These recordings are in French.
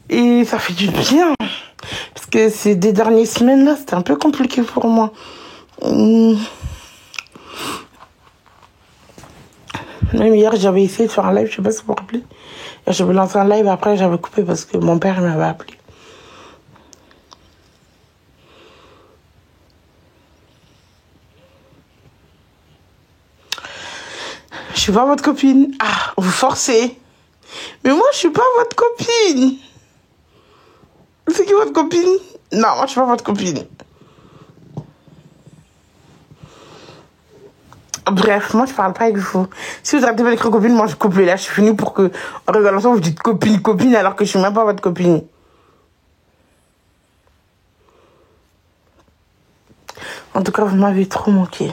Et ça fait du bien. Parce que ces 2 dernières semaines-là, c'était un peu compliqué pour moi. Même hier, j'avais essayé de faire un live, je sais pas si vous vous rappelez. J'avais lancé un live, après j'avais coupé parce que mon père m'avait appelé. Je suis pas votre copine. Ah, vous forcez. Mais moi, je suis pas votre copine. C'est qui votre copine? Non, moi, je suis pas votre copine. Bref, moi, je parle pas avec vous. Si vous arrêtez avec votre copine, moi, je coupe. Là, je suis finie pour que, en rigolant ensemble, vous dites copine, copine, alors que je suis même pas votre copine. En tout cas, vous m'avez trop manqué.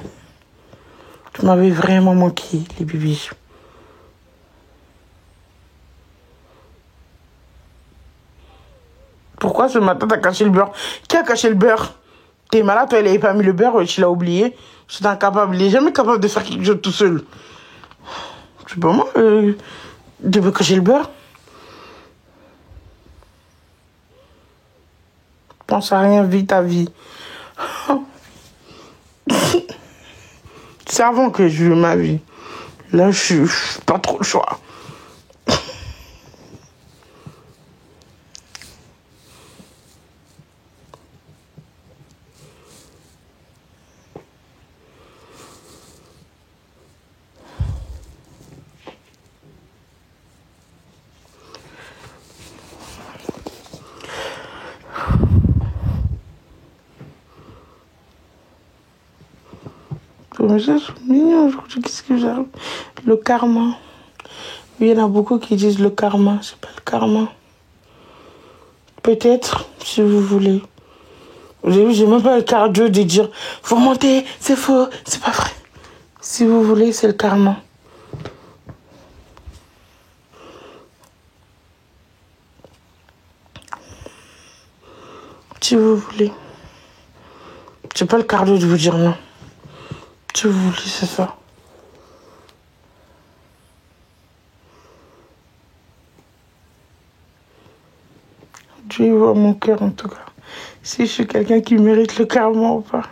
Vous m'avez vraiment manqué, les bébés. Pourquoi ce matin, t'as caché le beurre? Qui a caché le beurre? T'es malade, toi, elle avait pas mis le beurre, tu l'as oublié. Je suis incapable. Il est jamais capable de faire quelque chose tout seul. C'est pas moi, de me cacher le beurre. Pense à rien, vis ta vie. C'est avant que je vis ma vie. Là, je suis pas trop le choix. Mais ça, c'est mignon aujourd'hui. Qu'est-ce que j'arrive? Le karma. Il y en a beaucoup qui disent le karma. C'est pas le karma. Peut-être, si vous voulez. J'ai même pas le cardio de dire faut remonter, c'est faux, c'est pas vrai. Si vous voulez, c'est le karma. Si vous voulez. J'ai pas le cardio de vous dire non. Si vous voulez, c'est ça. Dieu voit mon cœur en tout cas. Si je suis quelqu'un qui mérite le karma ou pas.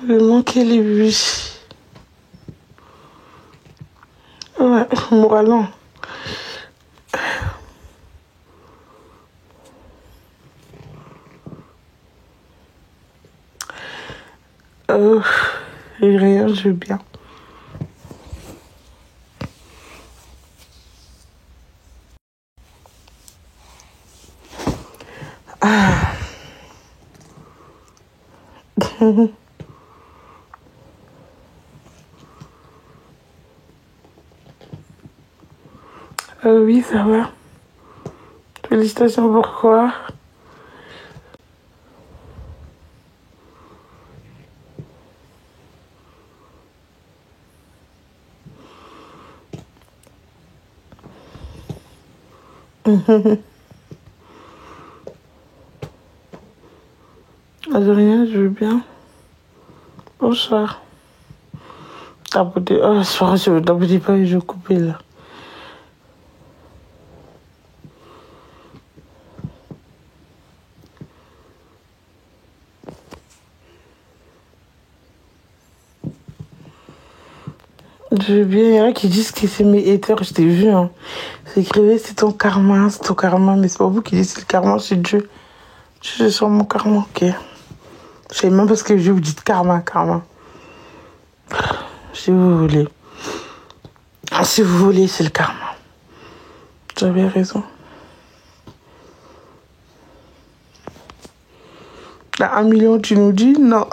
Je vais manquer les bus. Ouais, moralement. Et rien, je vais bien. Ah. Oui, ça va. Félicitations, pourquoi? Adrien, je veux bien. Bonsoir. Tapotez. Oh, soir, je ne tapotez pas et je vais couper là. Je veux bien. Il y en a qui disent que c'est mes haters, je t'ai vu. Hein. C'est écrit, c'est ton karma, mais c'est pas vous qui dites c'est le karma, c'est Dieu. Je sens mon karma, ok. Je sais même pas ce que je vous dites karma. Si vous voulez. Si vous voulez, c'est le karma. J'avais raison. Là, 1 million, tu nous dis non.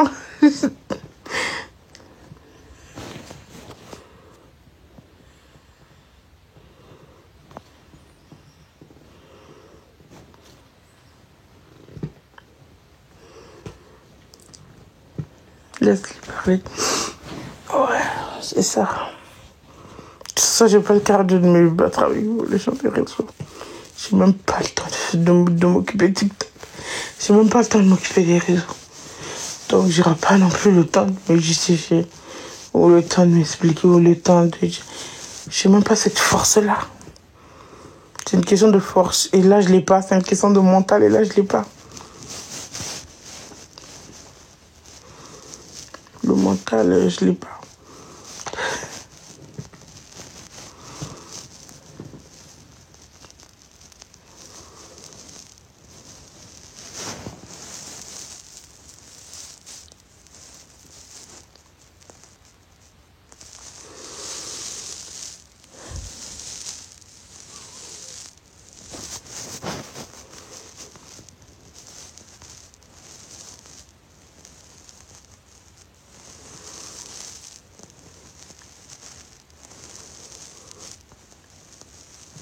Laisse-les parler. Ouais, c'est ça. Ça, j'ai pas le cardio de me battre avec vous, les gens des réseaux. J'ai même pas le temps de m'occuper de TikTok. J'ai même pas le temps de m'occuper des réseaux. Donc, j'aurai pas non plus le temps de me justifier, ou le temps de m'expliquer, ou le temps de... J'ai même pas cette force-là. C'est une question de force, et là, je l'ai pas. C'est une question de mental, et là, je l'ai pas. Le mental, je l'ai pas.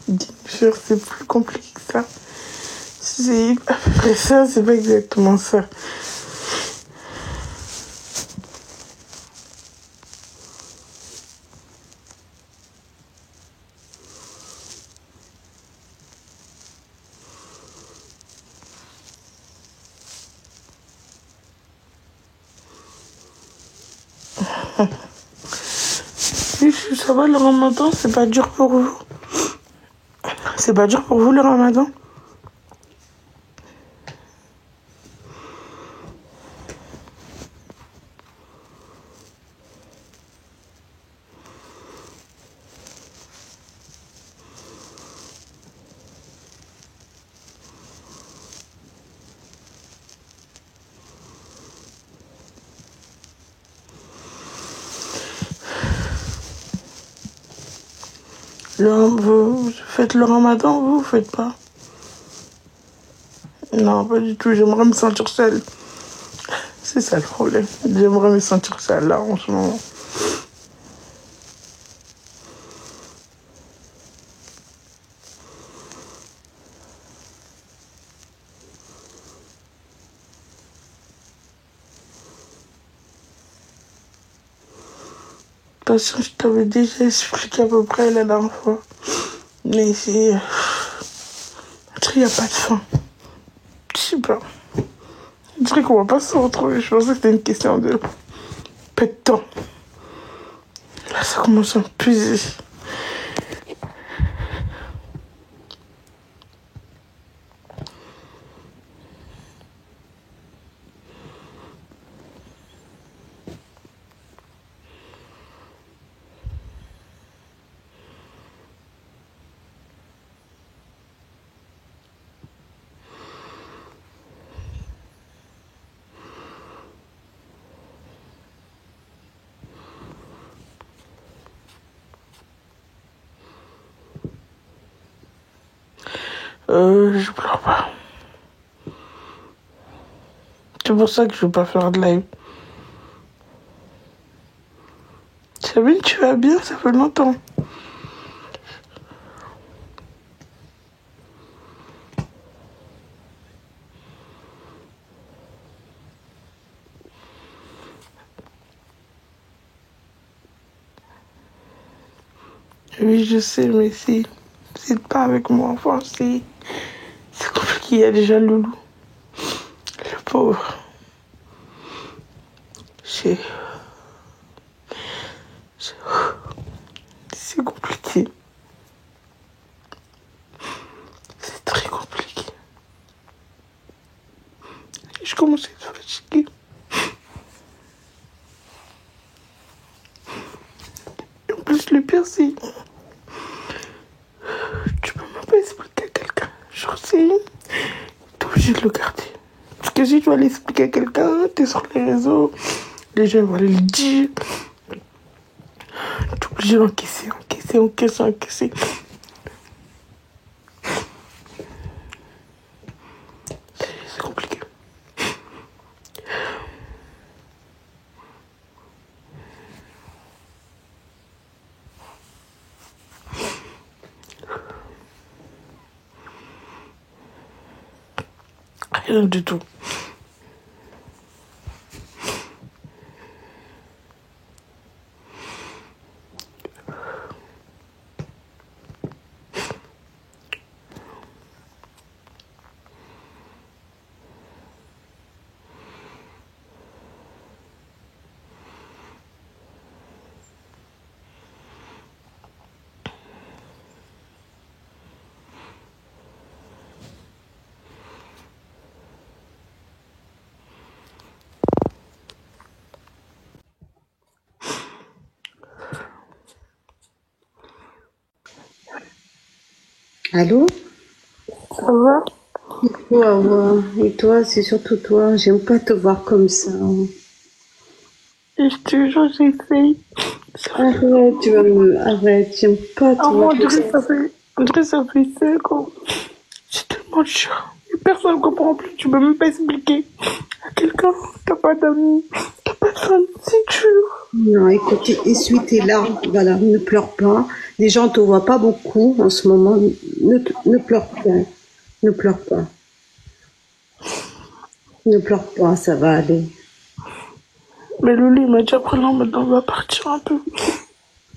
Bien sûr, c'est plus compliqué que ça. Après ça, c'est pas exactement ça. Ça va le ramadan, c'est pas dur pour vous? C'est pas dur pour vous le ramadan? Vous faites le ramadan, vous faites pas? Non, pas du tout, j'aimerais me sentir seule. C'est ça le problème. J'aimerais me sentir seule là en ce moment. Parce que je t'avais déjà expliqué à peu près la dernière fois. Mais c'est... Il n'y a pas de fin. Je sais pas. Je dirais qu'on va pas se retrouver. Je pensais que c'était une question de peu de temps. Là, ça commence à me puiser. Je pleure pas. C'est pour ça que je veux pas faire de live. Sabine, tu vas bien? Ça fait longtemps. Oui, je sais, mais c'est pas avec moi. Enfin, c'est compliqué. Il y a déjà Loulou. Le pauvre. C'est compliqué. C'est très compliqué. Je commence à être fatiguée. Et en plus, le pire, c'est... Tu peux même pas expliquer à quelqu'un. Genre, t'es obligé de le garder. Parce que si tu vas l'expliquer à quelqu'un, t'es sur les réseaux, les gens vont aller le dire. T'es obligé d'encaisser, encaisser. C'est compliqué. Rien du tout. Allô? Ça va? Et toi, c'est surtout toi. J'aime pas te voir comme ça. Et je te jure, j'essaye. Arrête, tu vas me... Arrête, j'aime pas te Ah, voir moi, comme ça. On dirait ça fait 5 ans. C'est tellement dur. Et personne ne comprend plus. Tu peux même pas expliquer à quelqu'un. T'as pas d'amis. T'as pas de famille. C'est dur. Non, écoute, essuie tes larmes. Voilà, ne pleure pas. Les gens te voient pas beaucoup en ce moment. Ne pleure pas. Ne pleure pas. Ne pleure pas, ça va aller. Mais Lolo, il m'a dit après là, maintenant, on va partir un peu.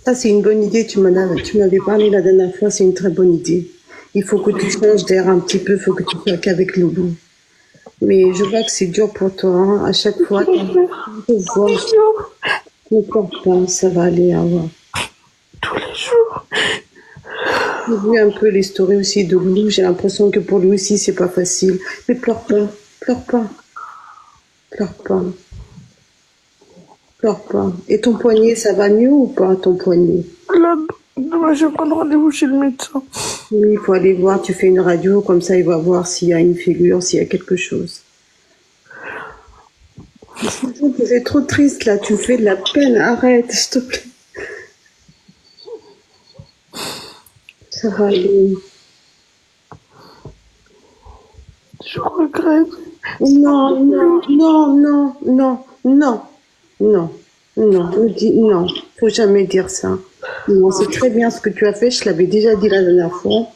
Ça, c'est une bonne idée. Tu m'avais parlé la dernière fois. C'est une très bonne idée. Il faut que tu changes d'air un petit peu. Il faut que tu sois qu'avec Loulou. Mais je vois que c'est dur pour toi. Hein. À chaque fois, tu vois. Tous les jours. Ne pleure pas, ça va aller. Avoir. Tous les jours. J'ai vu un peu les stories aussi de Loulou. J'ai l'impression que pour lui aussi, c'est pas facile. Mais pleure pas. Pleure pas. Pleure pas. Pleure pas. Et ton poignet, ça va mieux ou pas, ton poignet? Là, demain, je vais prendre rendez-vous chez le médecin. Oui, il faut aller voir. Tu fais une radio, comme ça, il va voir s'il y a une figure, s'il y a quelque chose. Tu es trop triste là, tu fais de la peine, arrête, s'il te plaît. Ça va aller. Je regrette. Non, non, non, non, non, non, non, non, me dis non, faut jamais dire ça. Non, c'est très bien ce que tu as fait, je l'avais déjà dit la dernière fois.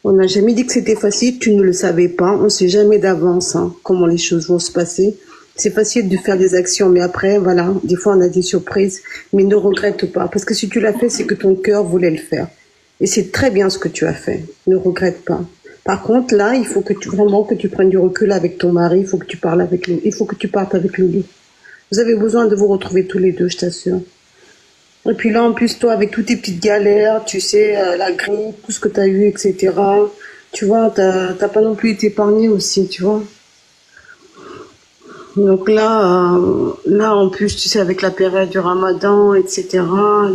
On n'a jamais dit que c'était facile, tu ne le savais pas, on ne sait jamais d'avance hein, comment les choses vont se passer. C'est facile de faire des actions, mais après, voilà, des fois on a des surprises, mais ne regrette pas, parce que si tu l'as fait, c'est que ton cœur voulait le faire. Et c'est très bien ce que tu as fait, ne regrette pas. Par contre, là, il faut que vraiment que tu prennes du recul avec ton mari, il faut que tu parles avec lui, il faut que tu partes avec Loulou. Vous avez besoin de vous retrouver tous les deux, je t'assure. Et puis là, en plus, toi, avec toutes tes petites galères, tu sais, la grippe, tout ce que tu as eu, etc., tu vois, t'as pas non plus été épargné aussi, tu vois. Donc là, en plus, tu sais, avec la période du Ramadan, etc.,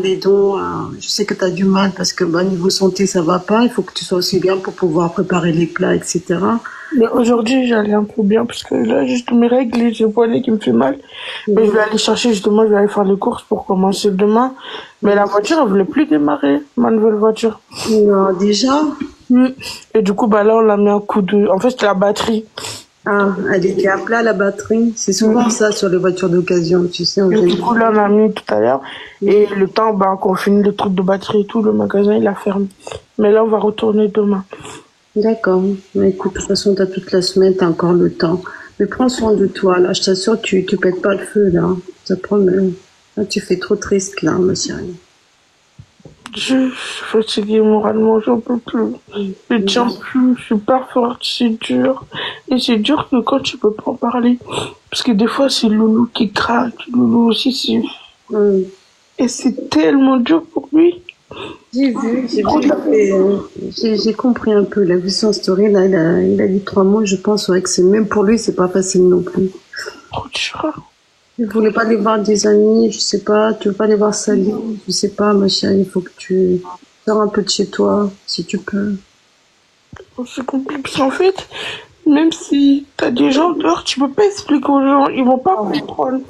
les dons, je sais que tu as du mal parce que niveau santé, ça va pas. Il faut que tu sois aussi bien pour pouvoir préparer les plats, etc. Mais aujourd'hui, j'allais un peu bien parce que là, juste mes règles et j'ai le poignet qui me fait mal. Mais je vais aller chercher, justement, je vais aller faire les courses pour commencer demain. Mais la voiture, elle voulait plus démarrer, ma nouvelle voiture. Non, déjà? Et du coup, bah là, on l'a mis un coup de... En fait, c'était la batterie. Ah, elle était à plat, la batterie. C'est souvent ça sur les voitures d'occasion, tu sais. Et du coup, là, on a mis tout à l'heure. Et le temps, bah, qu'on finit le truc de batterie et tout, le magasin, il a fermé. Mais là, on va retourner demain. D'accord. Mais écoute, de toute façon, t'as toute la semaine, t'as encore le temps. Mais prends soin de toi, là. Je t'assure, tu pètes pas le feu, là. Ça promet. Là, tu fais trop triste, là, ma chérie. Je suis fatiguée moralement, j'en peux plus. Je tiens plus, je suis pas forte, c'est dur. Et c'est dur que quand tu peux pas en parler. Parce que des fois, c'est Loulou qui craque. Loulou aussi, c'est... Et c'est tellement dur pour lui. J'ai vu, j'ai compris un peu. Il a vu son story, là, il a dit 3 mois, je pense, ouais, que c'est même pour lui, c'est pas facile non plus. Trop dur. Il voulait pas aller voir des amis, je sais pas, tu veux pas aller voir Sally, je sais pas, ma chérie, il faut que tu sors un peu de chez toi, si tu peux. C'est compliqué, parce qu'en fait, même si t'as des gens dehors, tu peux pas expliquer aux gens, ils vont pas comprendre.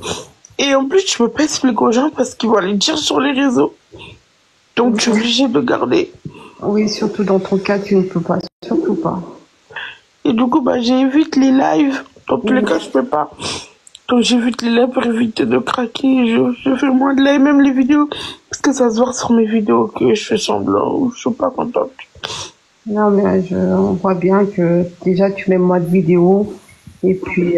Et en plus, tu peux pas expliquer aux gens parce qu'ils vont aller dire sur les réseaux. Donc, tu es obligé de garder. Oui, surtout dans ton cas, tu ne peux pas, surtout pas. Et du coup, bah, j'évite les lives. Dans tous les cas, je peux pas. Donc, j'évite les lives pour éviter de craquer. Je fais moins de live, même les vidéos. Parce que ça se voit sur mes vidéos que je fais semblant ou je suis pas contente. Non, mais on voit bien que déjà tu mets moins de vidéos Et puis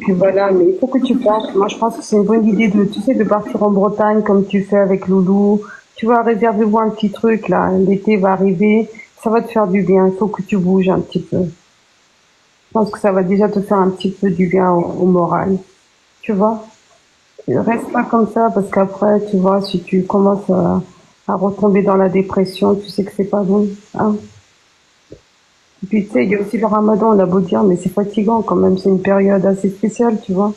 voilà, mais il faut que tu partes. Moi, je pense que c'est une bonne idée de, tu sais, de partir en Bretagne comme tu fais avec Loulou. Tu vas réserver-vous un petit truc là. L'été va arriver, ça va te faire du bien. Il faut que tu bouges un petit peu. Je pense que ça va déjà te faire un petit peu du bien au moral. Tu vois? Reste pas comme ça parce qu'après, tu vois, si tu commences à retomber dans la dépression, tu sais que c'est pas bon. Hein. Et puis tu sais, il y a aussi le ramadan, on a beau dire, mais c'est fatigant quand même. C'est une période assez spéciale, tu vois.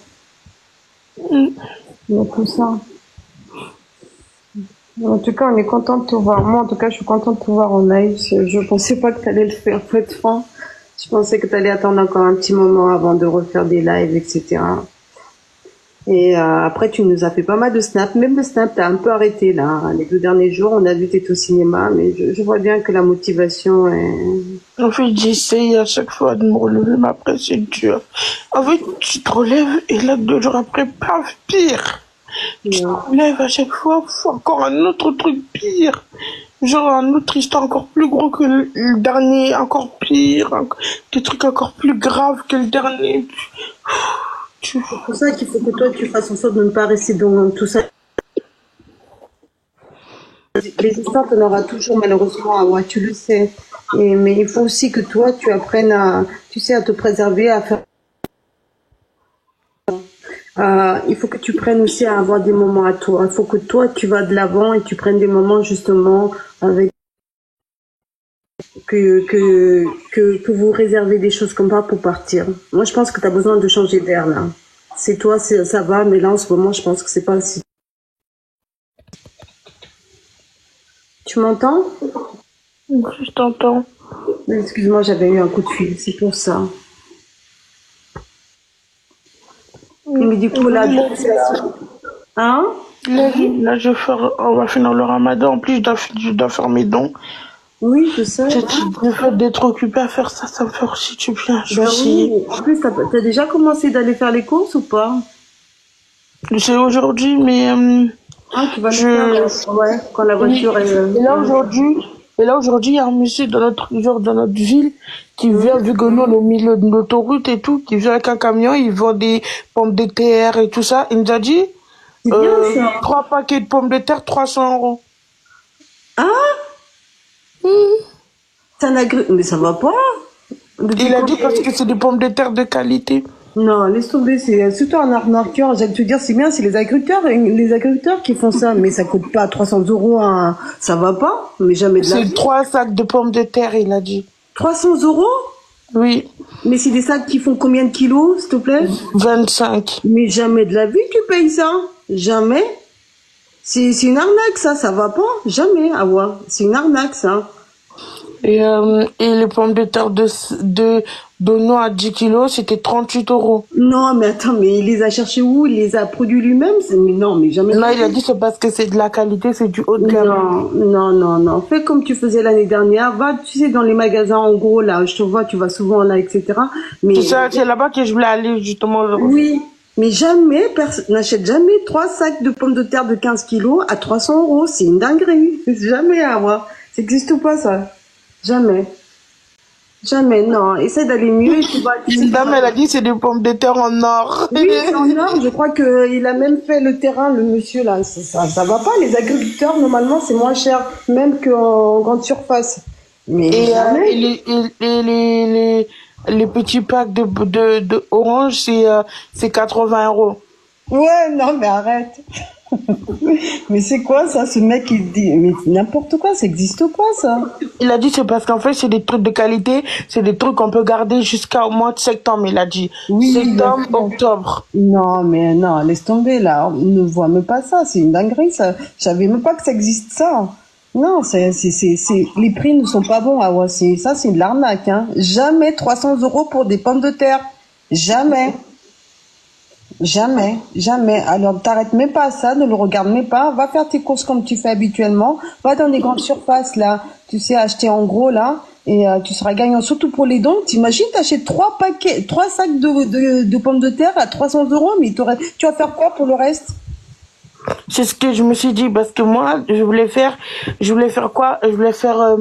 Il y a tout ça. En tout cas, on est content de te voir. Moi, en tout cas, je suis contente de te voir en live. Je pensais pas que tu allais le faire, pour être franc. Je pensais que tu allais attendre encore un petit moment avant de refaire des lives, etc. Et après, tu nous as fait pas mal de snaps. Même le snap, t'as un peu arrêté là. Hein. Les 2 derniers jours, on a vu que t'étais au cinéma, mais je vois bien que la motivation est... En fait, j'essaye à chaque fois de me relever, mais après, c'est dur. En fait, tu te relèves et là, 2 jours après, paf, pire. Tu te relèves à chaque fois, encore un autre truc pire. Genre un autre histoire encore plus gros que le dernier, encore pire. Des trucs encore plus graves que le dernier. C'est pour ça qu'il faut que toi, tu fasses en sorte de ne pas rester dans tout ça. Les histoires, t'en auras toujours malheureusement, ouais, tu le sais. Mais il faut aussi que toi, tu apprennes à, tu sais, à te préserver, à faire. Il faut que tu prennes aussi à avoir des moments à toi. Il faut que toi, tu vas de l'avant et tu prennes des moments justement avec que vous réservez des choses comme ça pour partir. Moi, je pense que tu as besoin de changer d'air là. C'est toi, ça va, mais là en ce moment, je pense que c'est pas si. Tu m'entends? Je t'entends. Excuse-moi, j'avais eu un coup de fil, c'est pour ça. Mais du coup, là, hein? Là, on va finir le ramadan. En plus, je dois faire mes dons. Oui, je sais. Le fait d'être occupé à faire ça, ça me fait aussi du bien. Ben oui. En plus, t'as déjà commencé d'aller faire les courses ou pas? C'est aujourd'hui, mais Ah, tu vas le faire, ouais, quand la voiture est... Et là, aujourd'hui, il y a un monsieur dans notre ville qui vient, vu que nous, on est au milieu de l'autoroute et tout, qui vient avec un camion, il vend des pommes de terre et tout ça. Il nous a dit, 3 paquets de pommes de terre, 300 €. Ah? Mais ça va pas. Il a dit parce que c'est des pommes de terre de qualité. Non, laisse tomber, c'est surtout un arnaqueur. J'allais te dire, c'est bien, c'est les agriculteurs qui font ça, mais ça coûte pas 300 €, ça va pas, mais jamais de la vie. C'est 3 sacs de pommes de terre, il a dit. 300 €? Oui. Mais c'est des sacs qui font combien de kilos, s'il te plaît? 25. Mais jamais de la vie tu payes ça. Jamais. C'est une arnaque, ça va pas. Jamais, Awa. C'est une arnaque, ça. Et les pommes de terre d'oignon à 10 kilos, c'était 38 €. Non, mais attends, mais il les a cherchés où? Il les a produits lui-même? Mais non, mais jamais. Non, il a dit c'est parce que c'est de la qualité, c'est du haut de gamme. Non. Fais comme tu faisais l'année dernière. Va, tu sais, dans les magasins, en gros, là, je te vois, tu vas souvent là, etc. Mais... C'est là-bas que je voulais aller, justement. Oui. Mais jamais, n'achète jamais 3 sacs de pommes de terre de 15 kilos à 300 €. C'est une dinguerie. Jamais, Awa. Ça n'existe pas, ça. Jamais. Jamais, non. Essaie d'aller mieux et tu vas... Une dame, elle a dit c'est des pommes de terre en or. Oui, c'est en or. Je crois qu'il a même fait le terrain, le monsieur, là. Ça va pas. Les agriculteurs, normalement, c'est moins cher, même qu'en grande surface. Mais jamais. Les petits packs de orange, c'est 80 €. Ouais, non, mais arrête. Mais c'est quoi ça, ce mec il dit, mais n'importe quoi, ça existe pas ça. Il a dit c'est parce qu'en fait c'est des trucs de qualité, c'est des trucs qu'on peut garder jusqu'au mois de septembre, il a dit. Oui, septembre, octobre. Non, mais non, laisse tomber là, on ne voit même pas ça, c'est une dinguerie ça. Je savais même pas que ça existe ça. Non, les prix ne sont pas bons, ah ouais, ça c'est de l'arnaque, hein. Jamais 300 € pour des pommes de terre. Jamais. Jamais. Alors, t'arrêtes même pas à ça, ne le regarde même pas. Va faire tes courses comme tu fais habituellement. Va dans les grandes surfaces, là. Tu sais, acheter en gros, là. Et tu seras gagnant, surtout pour les dons. T'imagines, t'achètes 3 sacs de pommes de terre à 300 €, mais tu vas faire quoi pour le reste? C'est ce que je me suis dit parce que moi, je voulais faire quoi? Je voulais faire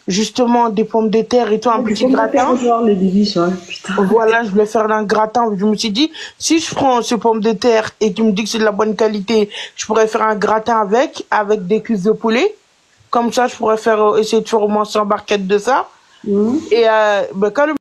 justement des pommes de terre et tout, un petit gratin. Les Bibiches, ouais, putain. Voilà, je voulais faire un gratin. Je me suis dit, si je prends ces pommes de terre et tu me dis que c'est de la bonne qualité, je pourrais faire un gratin avec des cuisses de poulet. Comme ça, je pourrais essayer de faire au moins 100 barquettes de ça. Et quand le